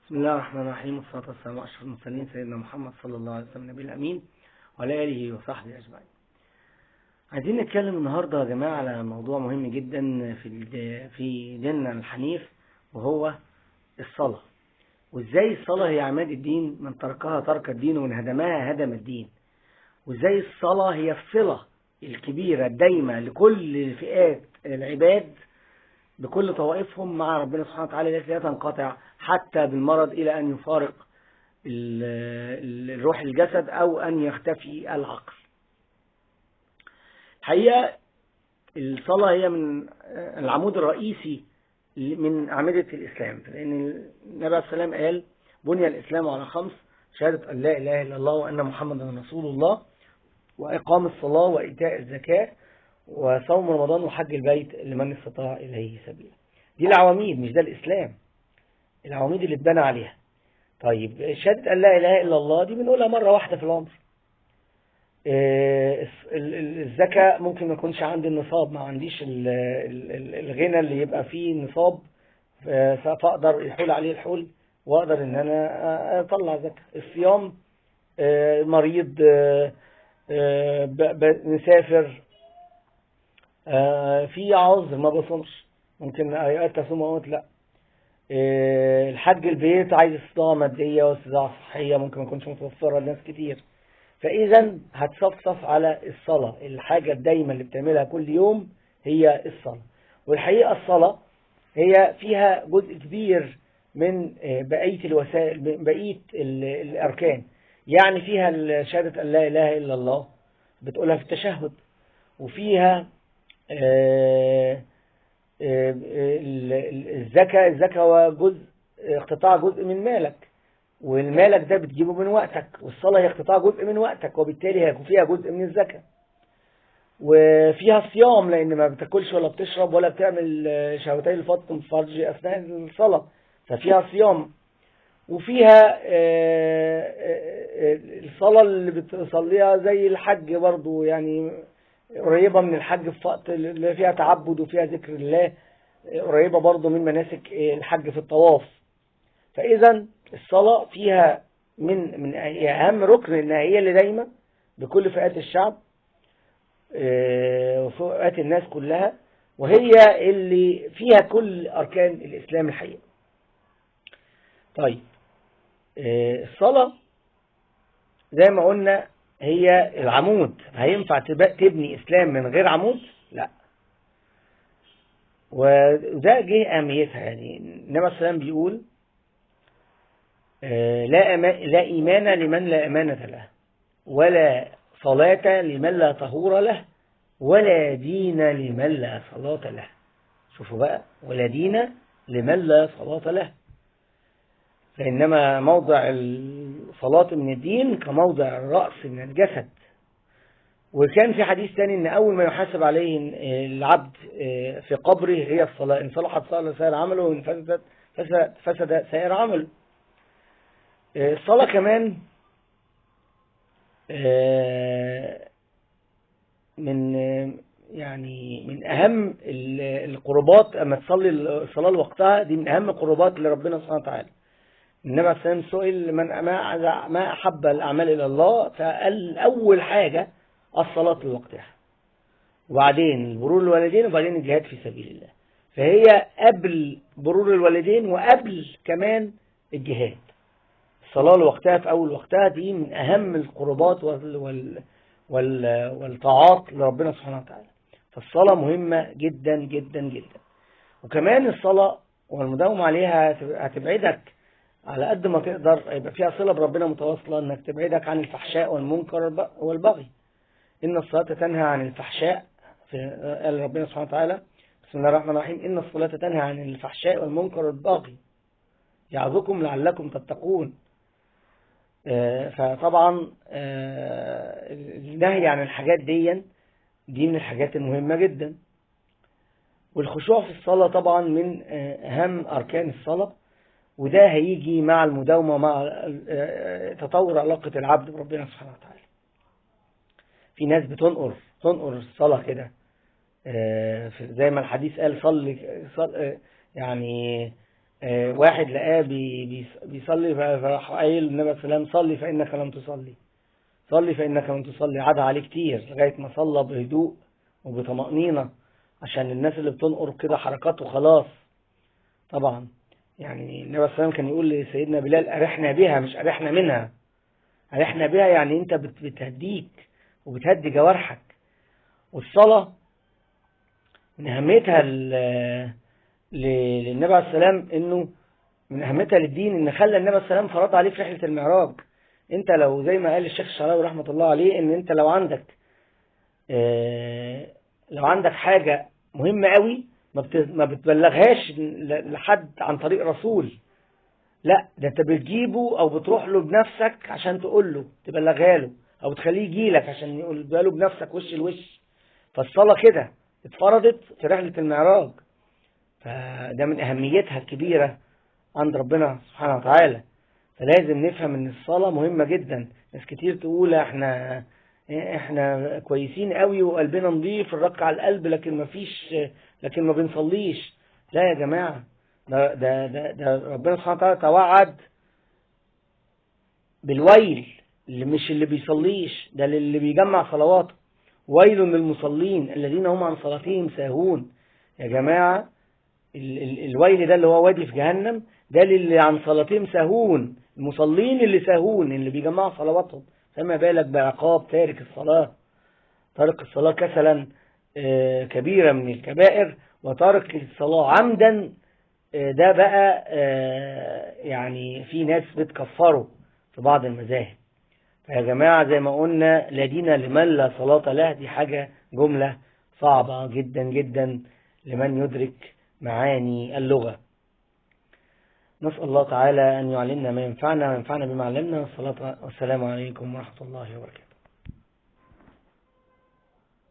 بسم الله الرحمن الرحيم، والصلاة والسلام على أشرف المرسلين سيدنا محمد صلى الله عليه وسلم النبي الأمين وعلى آله وصحبه أجمعين. عايزين نتكلم النهاردة يا جماعة على موضوع مهم جدا في ديننا الحنيف، وهو الصلاة. وإزاي الصلاة هي عماد الدين، من تركها ترك الدين ومن هدمها هدم الدين. وإزاي الصلاة هي الصلة الكبيرة الدايمة لكل فئات العباد بكل طوائفهم مع ربنا سبحانه وتعالى، التي لا تنقطع حتى بالمرض إلى أن يفارق الروح الجسد أو أن يختفي العقل. الحقيقة الصلاة هي من العمود الرئيسي من أعمدة الإسلام، لأن النبي عليه السلام قال: بني الإسلام على 5: شهادة أن لا إله إلا الله وأن محمدا رسول الله، وإقام الصلاة وإيتاء الزكاة وصوم رمضان وحج البيت لمن استطاع إليه سبيلا. دي العواميد، مش ده الإسلام، العواميد اللي اتبنى عليها. طيب شهادة أن لا إله إلا الله دي بنقولها مرة واحدة في العمر. الزكاة ممكن ما يكونش عندي النصاب، ما عنديش الغنى اللي يبقى فيه نصاب، فأقدر يحول عليه الحول وأقدر إن أنا أطلع زكاة. الصيام، مريض، نسافر، في عذر ما بصومش، ممكن أوقات أصوم وأوقات لا. الحج البيت عايز استطاعة مادية واستطاعة صحية ممكن ما يكونش متوفرة لناس كتير. فإذا هتصفصف على الصلاة، الحاجة الدايمة اللي بتعملها كل يوم هي الصلاة. والحقيقة الصلاة هي فيها جزء كبير من بقية الوسائل، بقية الأركان. يعني فيها شهادة أن لا إله إلا الله بتقولها في التشهد، وفيها الزكاة هو جزء، اقتطاع جزء من مالك، والمالك ده بتجيبه من وقتك، والصلاة هي اقتطاع جزء من وقتك، وبالتالي هيكون فيها جزء من الزكاة. وفيها الصيام، لأن ما بتاكلش ولا بتشرب ولا بتعمل شهوتي الفطن في فرج أثناء الصلاة، ففيها صيام. وفيها الصلاة اللي بتصليها زي الحج برضو، يعني قريبة من الحج في وقت اللي فيها تعبد وفيها ذكر الله، قريبة برضو من مناسك الحج في الطواف. فإذا الصلاة فيها من أهم ركن، إنها هي اللي دايما بكل فئات الشعب وفئات الناس كلها، وهي اللي فيها كل أركان الإسلام الحقيقة. طيب الصلاة زي ما قلنا هي العمود. هينفع تبني إسلام من غير عمود؟ لا. وده جه أهميتها. يعني النبي عليه السلام بيقول: لا إيمان لمن لا أمانة له، ولا صلاة لمن لا طهور له، ولا دين لمن لا صلاة له. شوفوا بقى، ولا دين لمن لا صلاة له، فإنما موضع الصلاة من الدين كموضع الرأس من الجسد. وكان في حديث ثاني إن أول ما يحاسب عليه العبد في قبره هي الصلاة. إن صلحت صلح سائر عمله، وإن فسد سائر عمله. الصلاة كمان من أهم القربات. أما تصلي الصلاة لوقتها دي من أهم القربات لربنا سبحانه وتعالى. النبي عليه الصلاة والسلام سئل: ما أحب الأعمال إلى الله؟ فقال أول حاجة الصلاة لوقتها، وبعدين برور الوالدين، وبعدين الجهاد في سبيل الله. فهي قبل برور الوالدين وقبل كمان الجهاد. الصلاة لوقتها في أول وقتها دي من أهم القربات والطاعات لربنا سبحانه وتعالى. فالصلاة مهمة جدا جدا جدا. وكمان الصلاة والمداومة عليها هتبعدك على قد ما تقدر، يبقى فيها صلة بربنا متواصلة، انك تبعدك عن الفحشاء والمنكر والبغي. إن الصلاة تنهى عن الفحشاء، قال ربنا سبحانه وتعالى: بسم الله الرحمن الرحيم: إن الصلاة تنهى عن الفحشاء والمنكر والبغي يعظكم لعلكم تتقون. فطبعا النهي عن الحاجات دي من الحاجات المهمة جدا. والخشوع في الصلاة طبعا من أهم أركان الصلاة، وده هيجي مع المداومة، مع تطور علاقة العبد بربنا سبحانه وتعالى. في ناس بتنقر الصلاة كده، زي ما الحديث قال: صل يعني واحد لقاه بيصلي فراح قايل النبي عليه السلام صلي فإنك لم تصلي، صلي فإنك لم تصلي. عاد عليه كتير لغاية ما صلى بهدوء وبطمأنينة، عشان الناس اللي بتنقر كده حركاته خلاص. طبعا يعني النبي عليه السلام كان يقول لسيدنا بلال أرحنا بها مش أرحنا منها. أرحنا بها يعني أنت بتهديك وبتهدي جوارحك. والصلاة من أهميتها للنبي عليه السلام، إنه من أهميتها للدين إن خلى النبي عليه السلام فرض عليه في رحلة المعراج. أنت لو زي ما قال الشيخ الشعراوي رحمة الله عليه، إن أنت لو عندك حاجة مهمة قوي ما بتبلغهاش لحد عن طريق رسول، لا ده انت بتجيبه او بتروح له بنفسك عشان تقول له تبلغها له، او تخليه يجي لك عشان يقول له بنفسك وش الوش. فالصلاة كده اتفرضت في رحلة المعراج، فده من اهميتها الكبيرة عند ربنا سبحانه وتعالى. فلازم نفهم ان الصلاة مهمة جدا. ناس كتير تقول احنا كويسين قوي وقلبنا نضيف الرق على القلب، لكن ما بنصليش. لا يا جماعة، ده ربنا سبحانه وتعالى توعد بالويل، اللي مش اللي بيصليش، ده اللي بيجمع صلواته. ويل للمصلين الذين هم عن صلاتهم ساهون. يا جماعة الويل ده اللي هو وادي في جهنم، ده اللي عن صلاتهم ساهون، المصلين اللي ساهون اللي بيجمعوا صلواتهم. فما بالك بعقاب تارك الصلاة. تارك الصلاة كسلا كبيرة من الكبائر، وتارك الصلاة عمدا ده بقى يعني في ناس بتكفره في بعض المذاهب. فيا جماعة زي ما قلنا لا دين لمن لا صلاة له، دي حاجة جملة صعبة جدا جدا لمن يدرك معاني اللغة. نسأل الله تعالى أن يعلمنا ما ينفعنا وينفعنا بما علمنا. والسلام عليكم ورحمة الله وبركاته.